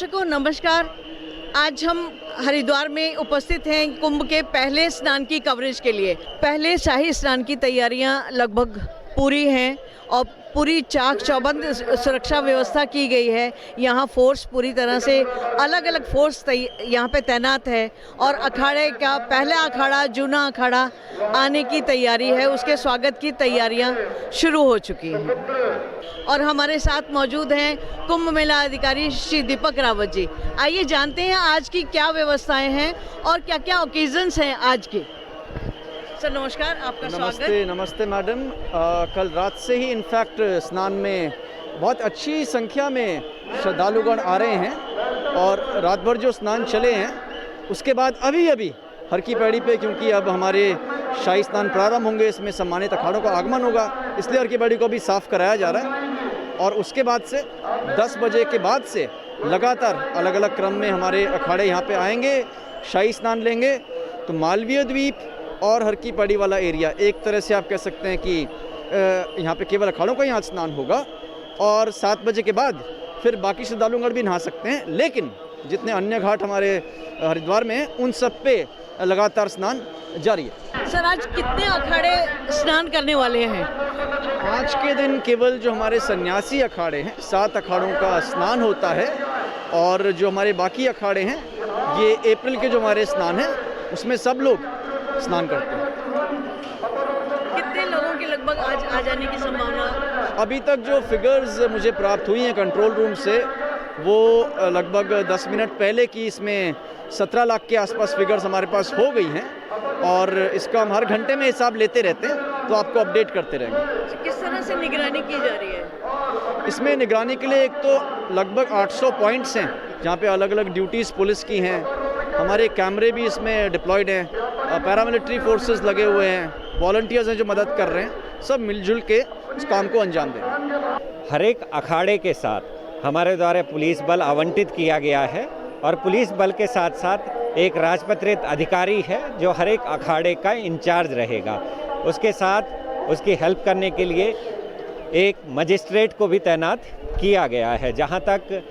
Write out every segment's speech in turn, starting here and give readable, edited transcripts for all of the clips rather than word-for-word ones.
दर्शकों नमस्कार। आज हम हरिद्वार में उपस्थित हैं कुंभ के पहले स्नान की कवरेज के लिए। पहले शाही स्नान की तैयारियां लगभग पूरी हैं और पूरी चाक चौबंद सुरक्षा व्यवस्था की गई है। यहाँ फोर्स पूरी तरह से अलग अलग फोर्स यहाँ पे तैनात है और अखाड़े का पहला अखाड़ा जूना अखाड़ा आने की तैयारी है, उसके स्वागत की तैयारियाँ शुरू हो चुकी हैं। और हमारे साथ मौजूद हैं कुंभ मेला अधिकारी श्री दीपक रावत जी। आइए जानते हैं आज की क्या व्यवस्थाएं हैं और क्या क्या ओकेजन्स हैं आज के। सर नमस्कार, आपका स्वागत। नमस्ते मैडम। कल रात से ही इनफैक्ट स्नान में बहुत अच्छी संख्या में श्रद्धालुगण आ रहे हैं और रात भर जो स्नान चले हैं उसके बाद अभी हर की पैड़ी पे, क्योंकि अब हमारे शाही स्नान प्रारंभ होंगे, इसमें सम्मानित अखाड़ों का आगमन होगा, इसलिए हर की पैड़ी को भी साफ कराया जा रहा है। और उसके बाद से 10 बजे के बाद से लगातार अलग अलग क्रम में हमारे अखाड़े यहाँ पे आएंगे, शाही स्नान लेंगे। तो मालवीय द्वीप और हर की पैड़ी वाला एरिया एक तरह से आप कह सकते हैं कि यहाँ पे केवल अखाड़ों का यहाँ स्नान होगा और 7 बजे के बाद फिर बाकी श्रद्धालुगण भी नहा सकते हैं। लेकिन जितने अन्य घाट हमारे हरिद्वार में हैं उन सब पे लगातार स्नान जारी है। सर आज कितने अखाड़े स्नान करने वाले हैं? आज के दिन केवल जो हमारे सन्यासी अखाड़े हैं 7 अखाड़ों का स्नान होता है और जो हमारे बाकी अखाड़े हैं ये अप्रैल के जो हमारे स्नान हैं उसमें सब लोग स्नान करते हैं। कितने लोगों की लगभग आज आ जाने की संभावना? अभी तक जो फिगर्स मुझे प्राप्त हुई हैं कंट्रोल रूम से वो लगभग 10 मिनट पहले की, इसमें 17 लाख के आसपास फिगर्स हमारे पास हो गई हैं और इसका हम हर घंटे में हिसाब लेते रहते हैं, तो आपको अपडेट करते रहेंगे। किस तरह से निगरानी की जा रही है? इसमें निगरानी के लिए एक तो लगभग 800 पॉइंट्स हैं जहाँ पे अलग अलग ड्यूटीज़ पुलिस की हैं, हमारे कैमरे भी इसमें डिप्लॉयड हैं, पैरामिलिट्री फोर्सेस लगे हुए हैं, वॉलंटियर्स हैं जो मदद कर रहे हैं, सब मिलजुल के इस काम को अंजाम दें। हर एक अखाड़े के साथ हमारे द्वारा पुलिस बल आवंटित किया गया है और पुलिस बल के साथ साथ एक राजपत्रित अधिकारी है जो हर एक अखाड़े का इंचार्ज रहेगा। उसके साथ उसकी हेल्प करने के लिए एक मजिस्ट्रेट को भी तैनात किया गया है। जहां तक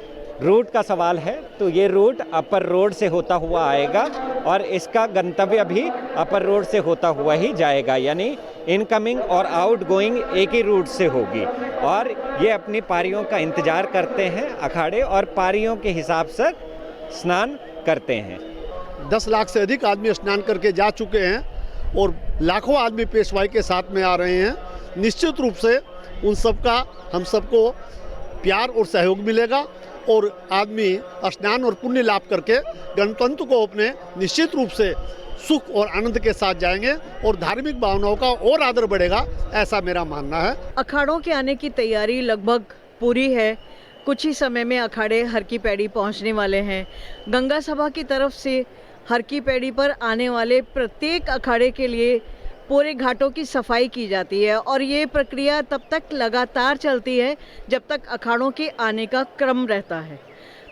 रूट का सवाल है तो ये रूट अपर रोड से होता हुआ आएगा और इसका गंतव्य भी अपर रोड से होता हुआ ही जाएगा, यानी इनकमिंग और आउटगोइंग एक ही रूट से होगी। और ये अपनी पारियों का इंतज़ार करते हैं अखाड़े और पारियों के हिसाब से स्नान करते हैं। 10 लाख से अधिक आदमी स्नान करके जा चुके हैं और लाखों आदमी पेशवाई के साथ में आ रहे हैं। निश्चित रूप से उन सबका हम सबको प्यार और सहयोग मिलेगा और आदमी स्नान और पुण्य लाभ करके गणतंत्र को अपने निश्चित रूप से सुख और आनंद के साथ जाएंगे और धार्मिक भावनाओं का और आदर बढ़ेगा, ऐसा मेरा मानना है। अखाड़ों के आने की तैयारी लगभग पूरी है। कुछ ही समय में अखाड़े हर की पैड़ी पहुंचने वाले हैं। गंगा सभा की तरफ से हर की पैड़ी पर आने वाले प्रत्येक अखाड़े के लिए पूरे घाटों की सफाई की जाती है और ये प्रक्रिया तब तक लगातार चलती है जब तक अखाड़ों के आने का क्रम रहता है।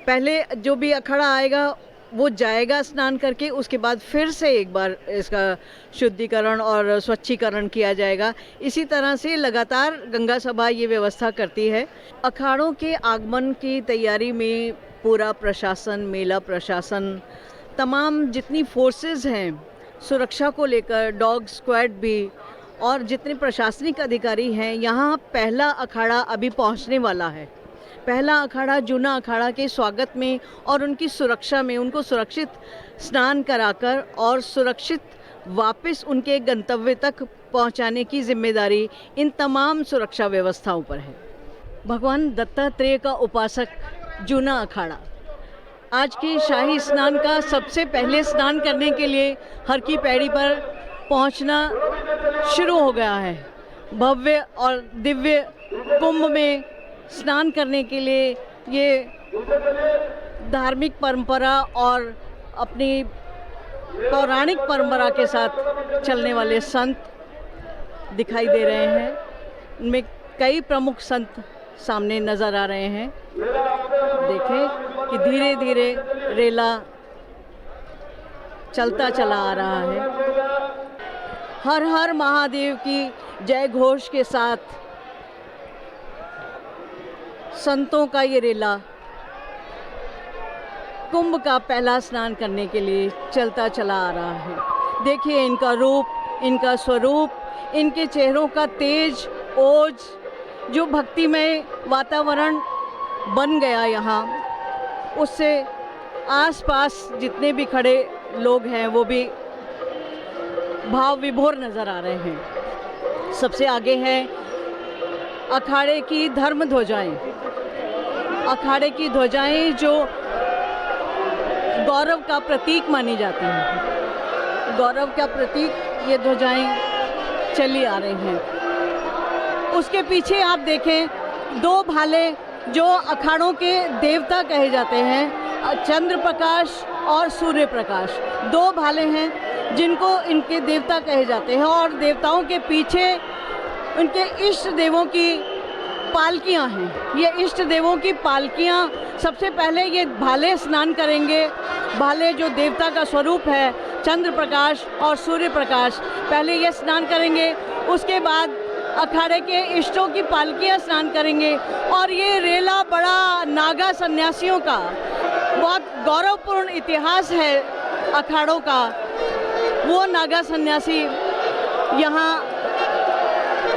पहले जो भी अखाड़ा आएगा वो जाएगा स्नान करके, उसके बाद फिर से एक बार इसका शुद्धिकरण और स्वच्छीकरण किया जाएगा। इसी तरह से लगातार गंगा सभा ये व्यवस्था करती है। अखाड़ों के आगमन की तैयारी में पूरा प्रशासन, मेला प्रशासन, तमाम जितनी फोर्सेस हैं सुरक्षा को लेकर, डॉग स्क्वाड भी और जितने प्रशासनिक अधिकारी हैं, यहाँ पहला अखाड़ा अभी पहुँचने वाला है। पहला अखाड़ा जूना अखाड़ा के स्वागत में और उनकी सुरक्षा में, उनको सुरक्षित स्नान कराकर और सुरक्षित वापस उनके गंतव्य तक पहुँचाने की जिम्मेदारी इन तमाम सुरक्षा व्यवस्थाओं पर है। भगवान दत्तात्रेय का उपासक जूना अखाड़ा आज की शाही स्नान का सबसे पहले स्नान करने के लिए हर की पैड़ी पर पहुंचना शुरू हो गया है। भव्य और दिव्य कुंभ में स्नान करने के लिए ये धार्मिक परंपरा और अपनी पौराणिक परंपरा के साथ चलने वाले संत दिखाई दे रहे हैं। उनमें कई प्रमुख संत सामने नज़र आ रहे हैं। देखें कि धीरे धीरे रेला चलता चला आ रहा है। हर हर महादेव की जय घोष के साथ संतों का ये रेला कुंभ का पहला स्नान करने के लिए चलता चला आ रहा है। देखिए इनका रूप, इनका स्वरूप, इनके चेहरों का तेज, ओज, जो भक्तिमय वातावरण बन गया यहाँ, उससे आसपास जितने भी खड़े लोग हैं वो भी भाव विभोर नज़र आ रहे हैं। सबसे आगे है अखाड़े की धर्म ध्वजाएं। अखाड़े की ध्वजाएं जो गौरव का प्रतीक मानी जाती हैं, गौरव का प्रतीक ये ध्वजाएं चली आ रही हैं। उसके पीछे आप देखें दो भाले जो अखाड़ों के देवता कहे जाते हैं, चंद्र प्रकाश और सूर्य प्रकाश, दो भाले हैं जिनको इनके देवता कहे जाते हैं। और देवताओं के पीछे उनके इष्ट देवों की पालकियां हैं। ये इष्ट देवों की पालकियां, सबसे पहले ये भाले स्नान करेंगे। भाले जो देवता का स्वरूप है, चंद्र प्रकाश और सूर्य प्रकाश, पहले ये स्नान करेंगे। उसके बाद अखाड़े के इष्टों की पालकियां स्नान करेंगे। और ये रेला बड़ा नागा सन्यासियों का बहुत गौरवपूर्ण इतिहास है अखाड़ों का। वो नागा सन्यासी यहाँ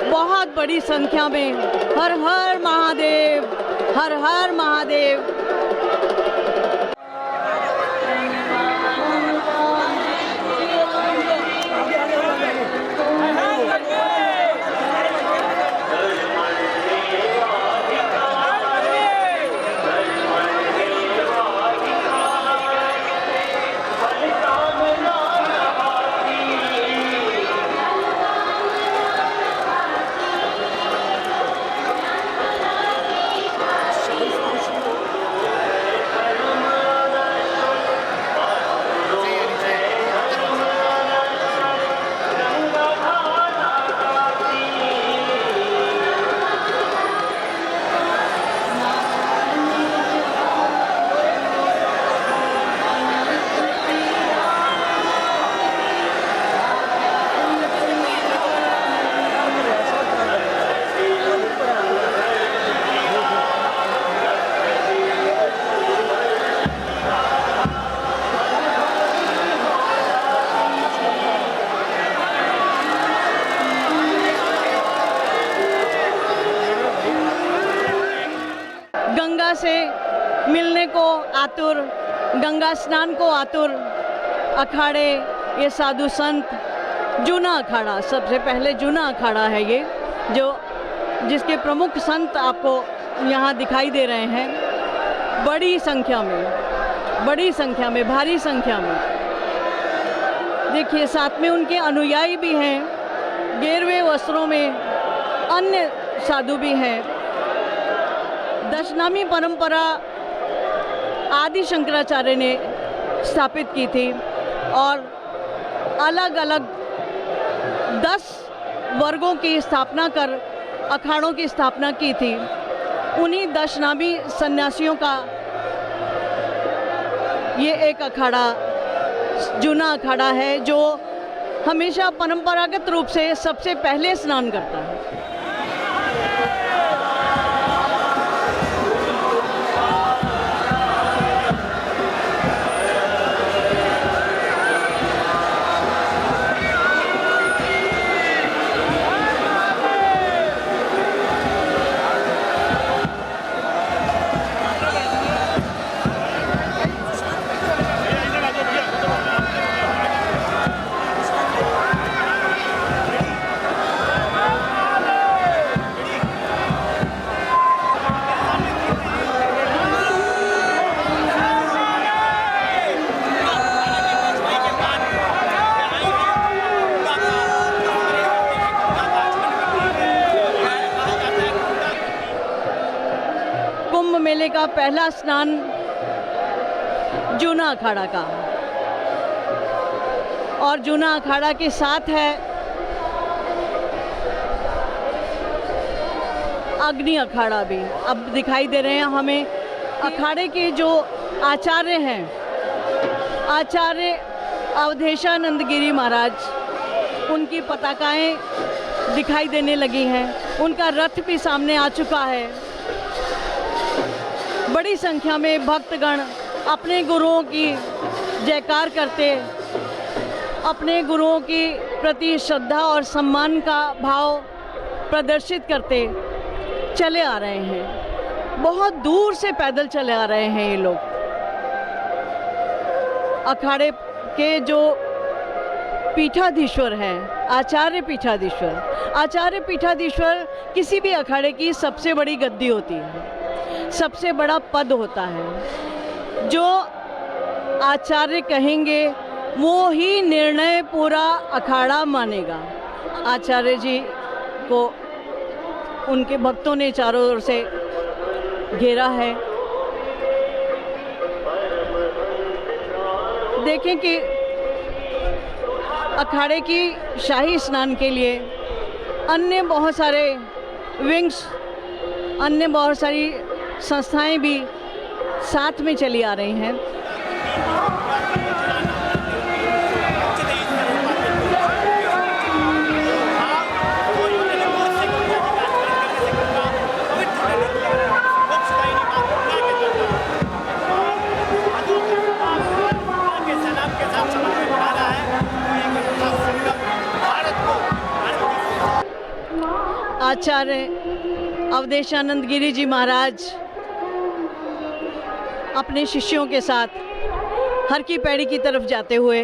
बहुत बड़ी संख्या में हर हर महादेव, हर हर महादेव। गंगा से मिलने को आतुर, गंगा स्नान को आतुर अखाड़े, ये साधु संत। जूना अखाड़ा, सबसे पहले जूना अखाड़ा है ये, जो जिसके प्रमुख संत आपको यहाँ दिखाई दे रहे हैं बड़ी संख्या में, बड़ी संख्या में, भारी संख्या में। देखिए साथ में उनके अनुयायी भी हैं, गेरुए वस्त्रों में अन्य साधु भी हैं। दशनामी परंपरा आदि शंकराचार्य ने स्थापित की थी और अलग अलग 10 वर्गों की स्थापना कर अखाड़ों की स्थापना की थी। उन्हीं दशनामी सन्यासियों का ये एक अखाड़ा, जूना अखाड़ा है, जो हमेशा परंपरागत रूप से सबसे पहले स्नान करता है। मेले का पहला स्नान जूना अखाड़ा का, और जूना अखाड़ा के साथ है अग्नि अखाड़ा भी अब दिखाई दे रहे हैं हमें। अखाड़े के जो आचार्य हैं, आचार्य अवधेशानंद गिरी महाराज, उनकी पताकाएं दिखाई देने लगी हैं। उनका रथ भी सामने आ चुका है। बड़ी संख्या में भक्तगण अपने गुरुओं की जयकार करते, अपने गुरुओं की प्रति श्रद्धा और सम्मान का भाव प्रदर्शित करते चले आ रहे हैं। बहुत दूर से पैदल चले आ रहे हैं ये लोग। अखाड़े के जो पीठाधीश्वर हैं, आचार्य पीठाधीश्वर किसी भी अखाड़े की सबसे बड़ी गद्दी होती है, सबसे बड़ा पद होता है। जो आचार्य कहेंगे वो ही निर्णय पूरा अखाड़ा मानेगा। आचार्य जी को उनके भक्तों ने चारों ओर से घेरा है। देखें कि अखाड़े की शाही स्नान के लिए अन्य बहुत सारे विंग्स, अन्य बहुत सारी संस्थाएं भी साथ में चली आ रही हैं। आचार्य अवधेशानंद गिरी जी महाराज अपने शिष्यों के साथ हर की पैड़ी की तरफ जाते हुए,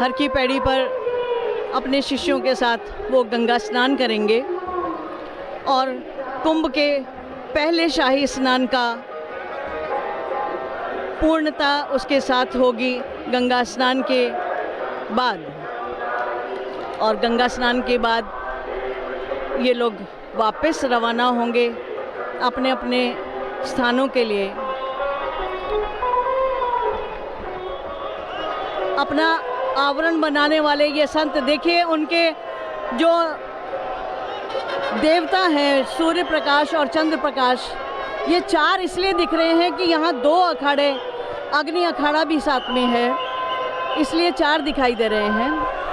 हर की पैड़ी पर अपने शिष्यों के साथ वो गंगा स्नान करेंगे और कुंभ के पहले शाही स्नान का पूर्णता उसके साथ होगी गंगा स्नान के बाद। और गंगा स्नान के बाद ये लोग वापस रवाना होंगे अपने अपने स्थानों के लिए। अपना आवरण बनाने वाले ये संत, देखिए उनके जो देवता हैं सूर्य प्रकाश और चंद्र प्रकाश, ये चार इसलिए दिख रहे हैं कि यहाँ दो अखाड़े, अग्नि अखाड़ा भी साथ में है, इसलिए चार दिखाई दे रहे हैं।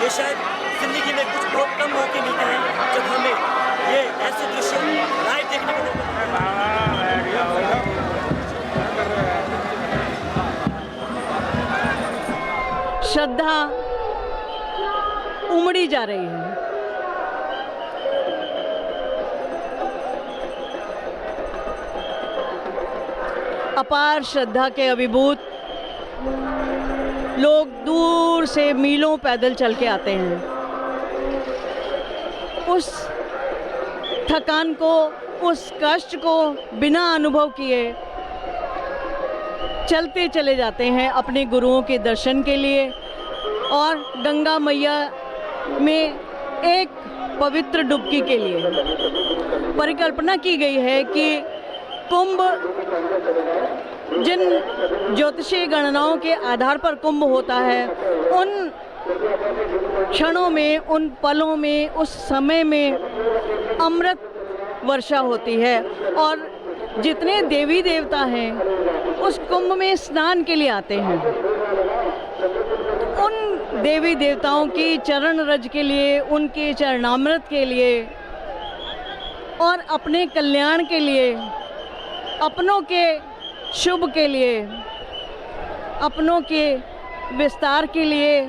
शायद जिंदगी में कुछ बहुत कम मौके मिलते हैं जब हमें ये ऐसे दृश्य लाइव देखने को मिलते हैं। श्रद्धा उमड़ी जा रही है। अपार श्रद्धा के अभिभूत लोग दूर से मीलों पैदल चल के आते हैं। उस थकान को, उस कष्ट को बिना अनुभव किए चलते चले जाते हैं अपने गुरुओं के दर्शन के लिए और गंगा मैया में एक पवित्र डुबकी के लिए। परिकल्पना की गई है कि कुंभ जिन ज्योतिषीय गणनाओं के आधार पर कुंभ होता है, उन क्षणों में, उन पलों में, उस समय में अमृत वर्षा होती है और जितने देवी देवता हैं उस कुंभ में स्नान के लिए आते हैं। उन देवी देवताओं की चरण रज के लिए, उनके चरणामृत के लिए और अपने कल्याण के लिए, अपनों के शुभ के लिए, अपनों के विस्तार के लिए,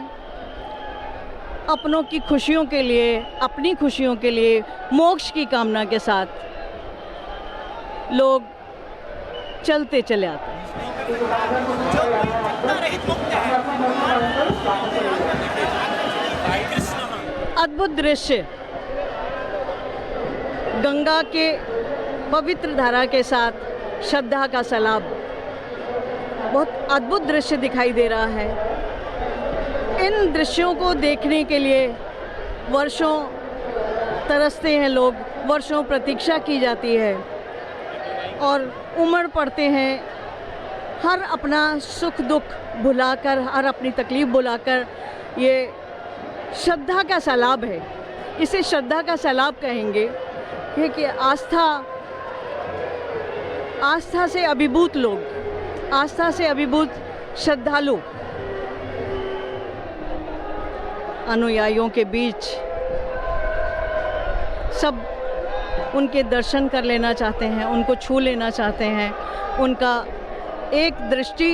अपनों की खुशियों के लिए, अपनी खुशियों के लिए, मोक्ष की कामना के साथ लोग चलते चले आते हैं। अद्भुत दृश्य, गंगा के पवित्र धारा के साथ श्रद्धा का सैलाब। बहुत अद्भुत दृश्य दिखाई दे रहा है। इन दृश्यों को देखने के लिए वर्षों तरसते हैं लोग, वर्षों प्रतीक्षा की जाती है और उमड़ पड़ते हैं, हर अपना सुख दुख भुलाकर, हर अपनी तकलीफ़ भुलाकर। ये श्रद्धा का सैलाब है, इसे श्रद्धा का सैलाब कहेंगे, क्योंकि आस्था से अभिभूत लोग, आस्था से अभिभूत श्रद्धालु अनुयायियों के बीच सब उनके दर्शन कर लेना चाहते हैं, उनको छू लेना चाहते हैं, उनका एक दृष्टि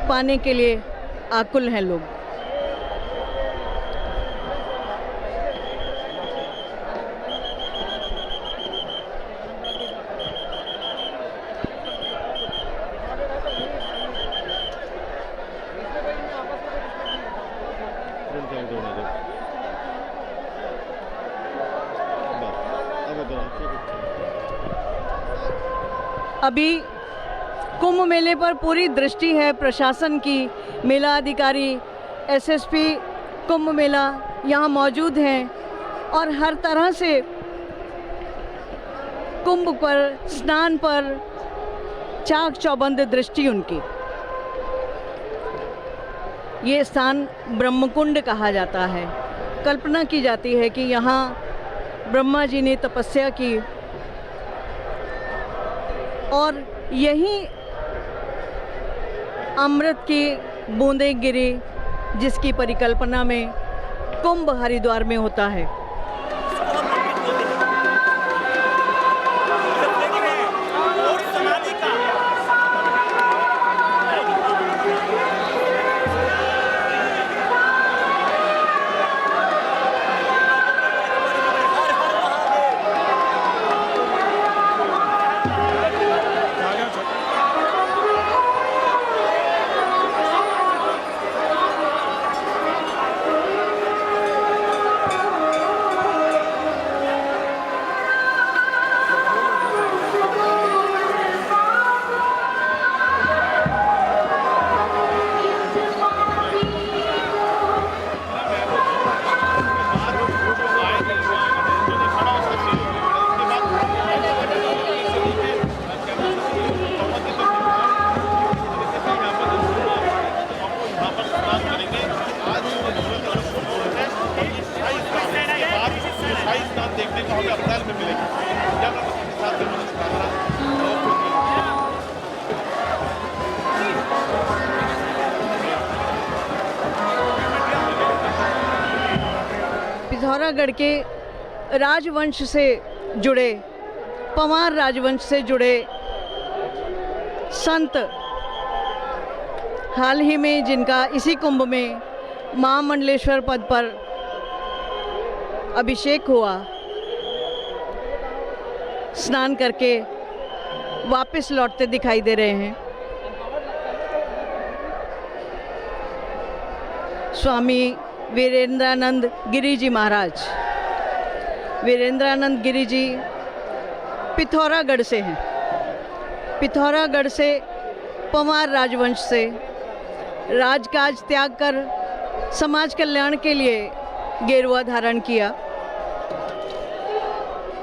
पाने के लिए आकुल हैं लोग। अभी कुंभ मेले पर पूरी दृष्टि है प्रशासन की, मेला अधिकारी, एसएसपी कुंभ मेला यहाँ मौजूद हैं और हर तरह से कुंभ पर, स्नान पर चाक चौबंद दृष्टि उनकी। ये स्थान ब्रह्मकुंड कहा जाता है। कल्पना की जाती है कि यहाँ ब्रह्मा जी ने तपस्या की और यहीं अमृत की बूंदें गिरी, जिसकी परिकल्पना में कुंभ हरिद्वार में होता है। पिथौरागढ़ के राजवंश से जुड़े, पंवार राजवंश से जुड़े संत हाल ही में जिनका इसी कुंभ में महामंडलेश्वर पद पर अभिषेक हुआ, स्नान करके वापस लौटते दिखाई दे रहे हैं। स्वामी वीरेंद्रानंद गिरी जी महाराज। वीरेंद्रानंद गिरी जी पिथौरागढ़ से हैं, पिथौरागढ़ से, पंवार राजवंश से राजकाज त्याग कर समाज कल्याण के लिए गेरुआ धारण किया।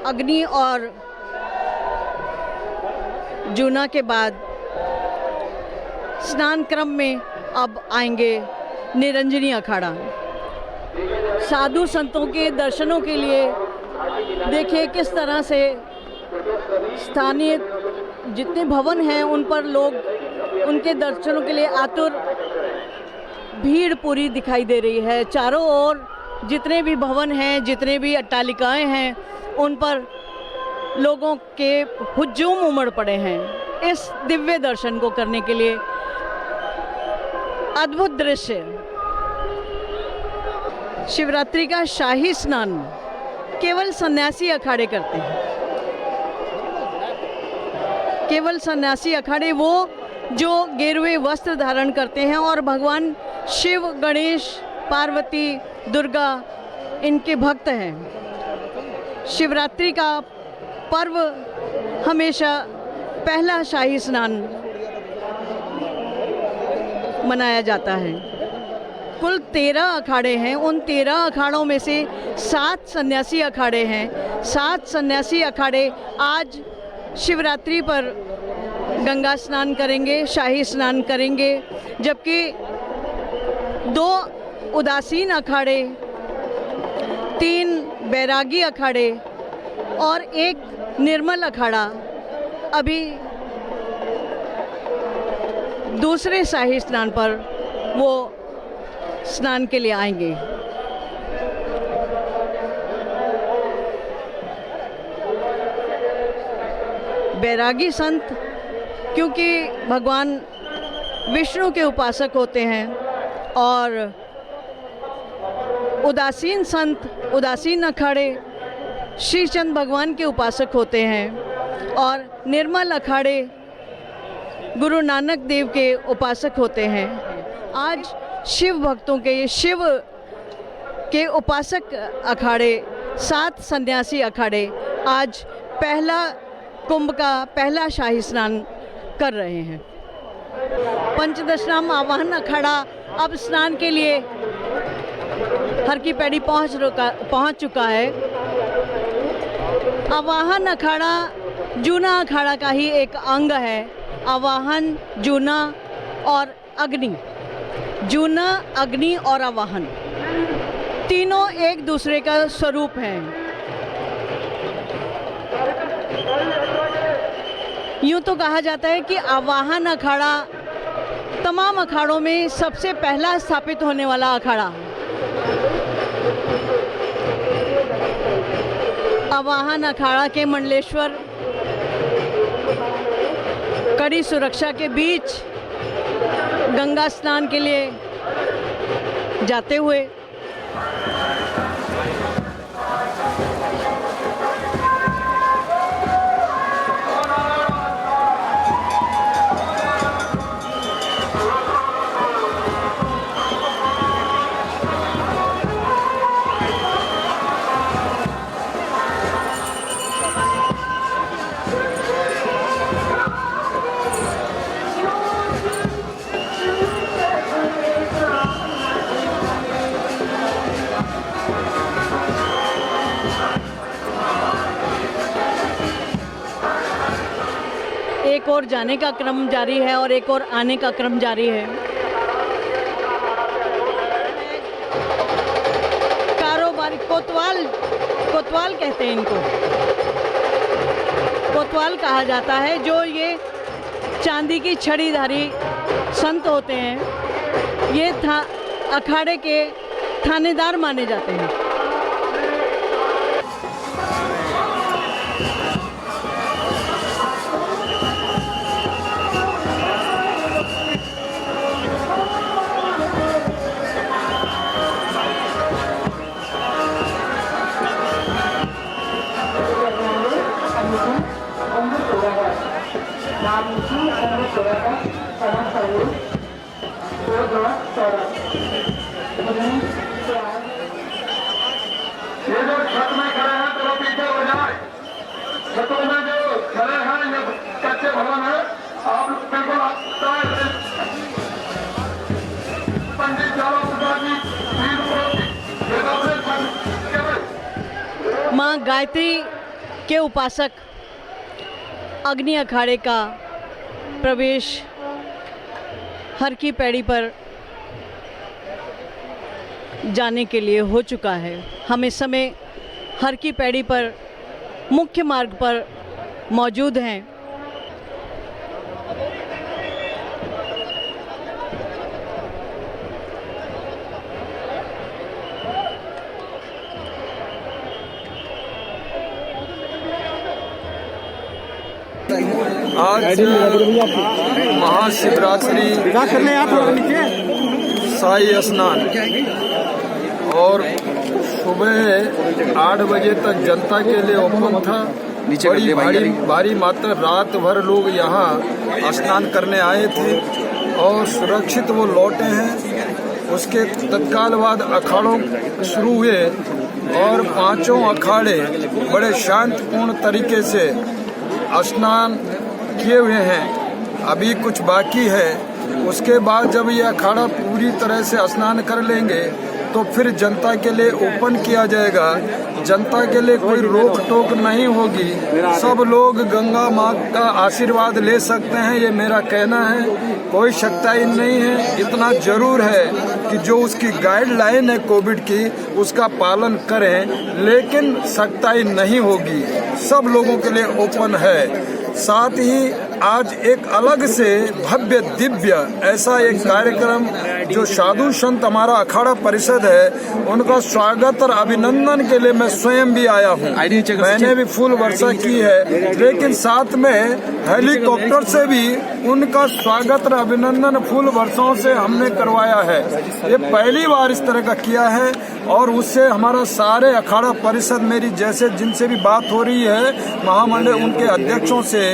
अग्नि और जूना के बाद स्नान क्रम में अब आएंगे निरंजनी अखाड़ा। साधु संतों के दर्शनों के लिए देखिए किस तरह से स्थानीय जितने भवन हैं उन पर लोग उनके दर्शनों के लिए आतुर, भीड़ पूरी दिखाई दे रही है। चारों ओर जितने भी भवन हैं, जितने भी अट्टालिकाएं हैं, उन पर लोगों के हुजूम उमड़ पड़े हैं इस दिव्य दर्शन को करने के लिए। अद्भुत दृश्य। शिवरात्रि का शाही स्नान केवल सन्यासी अखाड़े करते हैं। केवल सन्यासी अखाड़े वो जो गेरुए वस्त्र धारण करते हैं और भगवान शिव, गणेश, पार्वती, दुर्गा इनके भक्त हैं। शिवरात्रि का पर्व हमेशा पहला शाही स्नान मनाया जाता है। कुल 13 अखाड़े हैं। उन 13 अखाड़ों में से 7 सन्यासी अखाड़े हैं। 7 सन्यासी अखाड़े आज शिवरात्रि पर गंगा स्नान करेंगे, शाही स्नान करेंगे, जबकि 2 उदासीन अखाड़े, 3 बैरागी अखाड़े और 1 निर्मल अखाड़ा अभी दूसरे शाही स्नान पर वो स्नान के लिए आएंगे। बैरागी संत क्योंकि भगवान विष्णु के उपासक होते हैं और उदासीन संत, उदासीन अखाड़े श्रीचंद भगवान के उपासक होते हैं और निर्मल अखाड़े गुरु नानक देव के उपासक होते हैं। आज शिव भक्तों के, शिव के उपासक अखाड़े, 7 सन्यासी अखाड़े आज पहला कुंभ का पहला शाही स्नान कर रहे हैं। पंचदशनाम आवाहन अखाड़ा अब स्नान के लिए हर की पैड़ी पहुंच चुका है। आवाहन अखाड़ा जूना अखाड़ा का ही एक अंग है। आवाहन, जूना और अग्नि, जूना, अग्नि और आवाहन तीनों एक दूसरे का स्वरूप हैं। यूँ तो कहा जाता है कि आवाहन अखाड़ा तमाम अखाड़ों में सबसे पहला स्थापित होने वाला अखाड़ा। आवाहन अखाड़ा के मंडलेश्वर कड़ी सुरक्षा के बीच गंगा स्नान के लिए जाते हुए एक और जाने का क्रम जारी है और एक और आने का क्रम जारी है। कारोबारी कोतवाल कहते हैं इनको, कोतवाल कहा जाता है। जो ये चांदी की छड़ीधारी संत होते हैं, ये अखाड़े के थानेदार माने जाते हैं। ये जो छत में खड़े हैं तो पीछे हो जाए। छतों में जो खड़े हैं ये कच्चे भवन है, आप बिल्कुल पंडित माँ गायत्री के उपासक अग्नि अखाड़े का प्रवेश हर की पैड़ी पर जाने के लिए हो चुका है। हम इस समय हर की पैड़ी पर मुख्य मार्ग पर मौजूद हैं। आज महाशिवरात्रि, शाही स्नान और सुबह 8 बजे तक जनता के लिए ओपन था। बड़ी भारी मात्रा रात भर लोग यहाँ स्नान करने आए थे और सुरक्षित वो लौटे हैं। उसके तत्काल बाद अखाड़ों शुरू हुए और 5 अखाड़े बड़े शांतिपूर्ण तरीके से स्नान किए हुए हैं। अभी कुछ बाकी है उसके बाद जब ये अखाड़ा पूरी तरह से स्नान कर लेंगे तो फिर जनता के लिए ओपन किया जाएगा। जनता के लिए कोई रोक टोक नहीं होगी, सब लोग गंगा माँ का आशीर्वाद ले सकते हैं, ये मेरा कहना है। कोई सख्ताई नहीं है, इतना जरूर है कि जो उसकी गाइडलाइन है कोविड की उसका पालन करें, लेकिन सख्ताई नहीं होगी, सब लोगों के लिए ओपन है। साथ ही आज एक अलग से भव्य दिव्य ऐसा एक कार्यक्रम जो साधु संत हमारा अखाड़ा परिषद है उनका स्वागत और अभिनंदन के लिए मैं स्वयं भी आया हूँ। मैंने भी फूल वर्षा की है, लेकिन साथ में हेलीकॉप्टर से भी उनका स्वागत और अभिनंदन फूल वर्षाओं से हमने करवाया है। ये पहली बार इस तरह का किया है और उससे हमारा सारे अखाड़ा परिषद मेरी जैसे जिनसे भी बात हो रही है महामंडल उनके अध्यक्षों से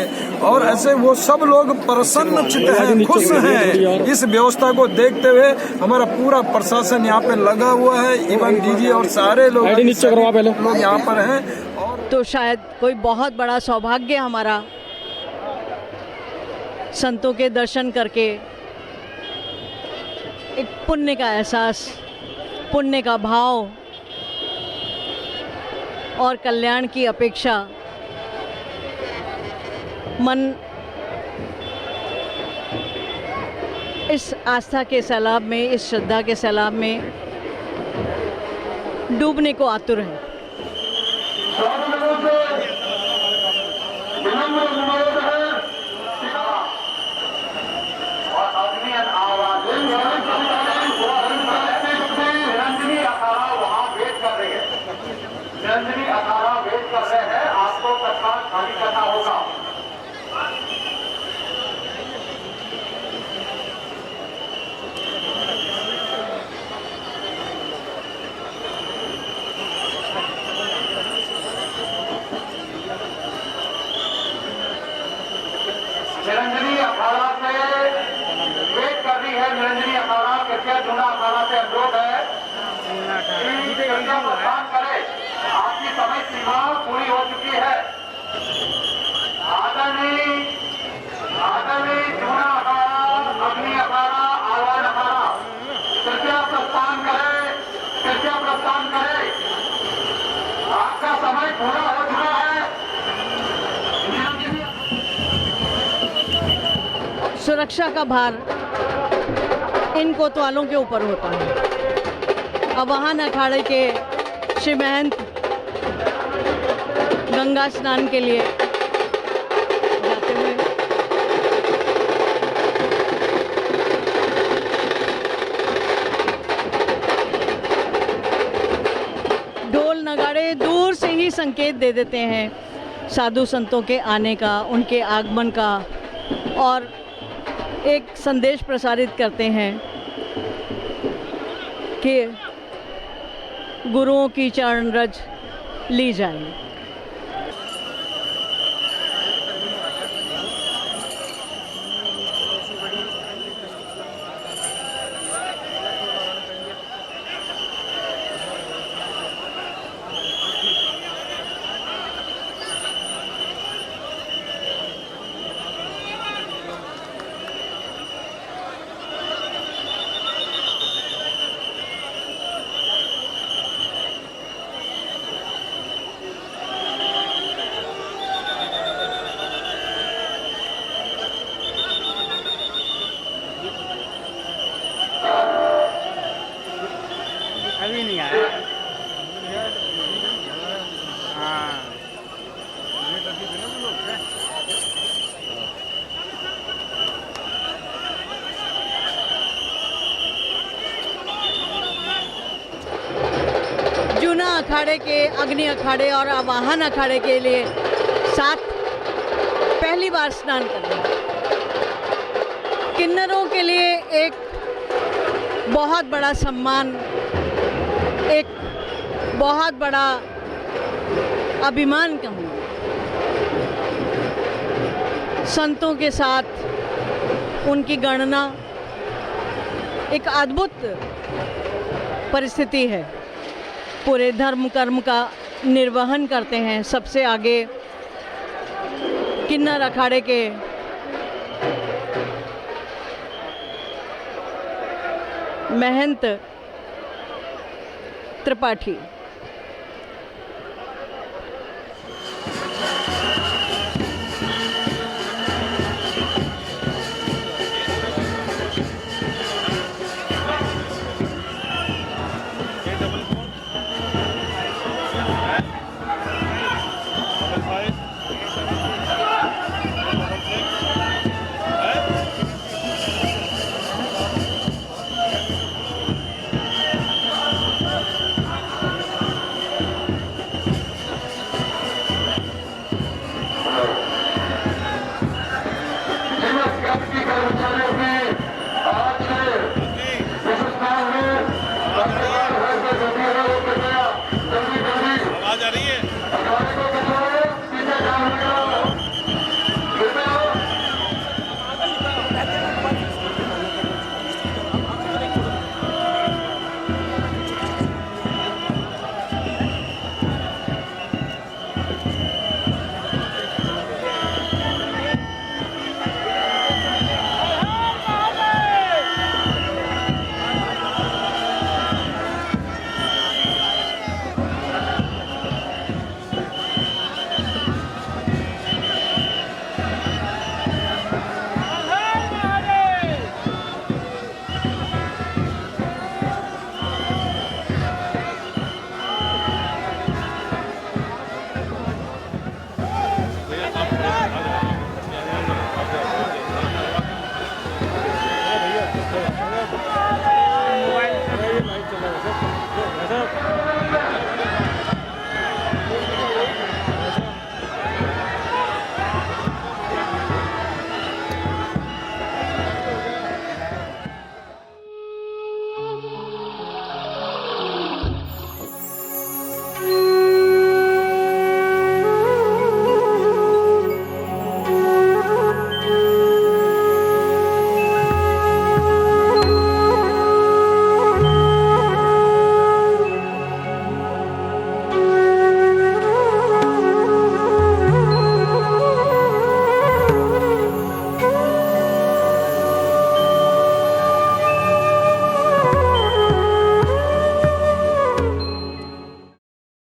और ऐसे वो सब लोग प्रसन्नचित्त हैं, खुश हैं। इस व्यवस्था को देखते हुए हमारा पूरा प्रशासन यहाँ पे लगा हुआ है, इवन डीजी और सारे लोग यहाँ पर हैं। तो शायद कोई बहुत बड़ा सौभाग्य हमारा संतों के दर्शन करके एक पुण्य का एहसास, पुण्य का भाव और कल्याण की अपेक्षा मन इस आस्था के सैलाब में, इस श्रद्धा के सैलाब में डूबने को आतुर है। निरंजनी अखाड़ा वेट कर रहे हैं, आपको तत्काल खाली करना होगा। निरंजनी अखाड़ा से वेट कर रही है, निरंजनी अखाड़ा कृपया जूना अखाड़ा से अनुरोध है प्रदान करे, आपकी समय सीमा पूरी हो चुकी है। आदरणीय जूना अखाड़ा, अग्नि अखाड़ा, आह्वान अखाड़ा कृपया प्रस्थान करे, कृपया प्रस्थान करे, आपका समय पूरा हो चुका है। सुरक्षा का भार इन कोतवालों के ऊपर होता है। अवाहन अखाड़े के श्री महंत गंगा स्नान के लिए जाते हुए ढोल नगाड़े दूर से ही संकेत दे देते हैं साधु संतों के आने का, उनके आगमन का, और एक संदेश प्रसारित करते हैं कि गुरुओं की चरण रज ली जाए। अभी नहीं आया। हाँ जूना अखाड़े के, अग्नि अखाड़े और आवाहन अखाड़े के लिए साथ पहली बार स्नान कर रहे हैं। किन्नरों के लिए एक बहुत बड़ा सम्मान, एक बहुत बड़ा अभिमान कहूँ। संतों के साथ उनकी गणना एक अद्भुत परिस्थिति है। पूरे धर्म कर्म का निर्वहन करते हैं। सबसे आगे किन्नर अखाड़े के महंत त्रिपाठी।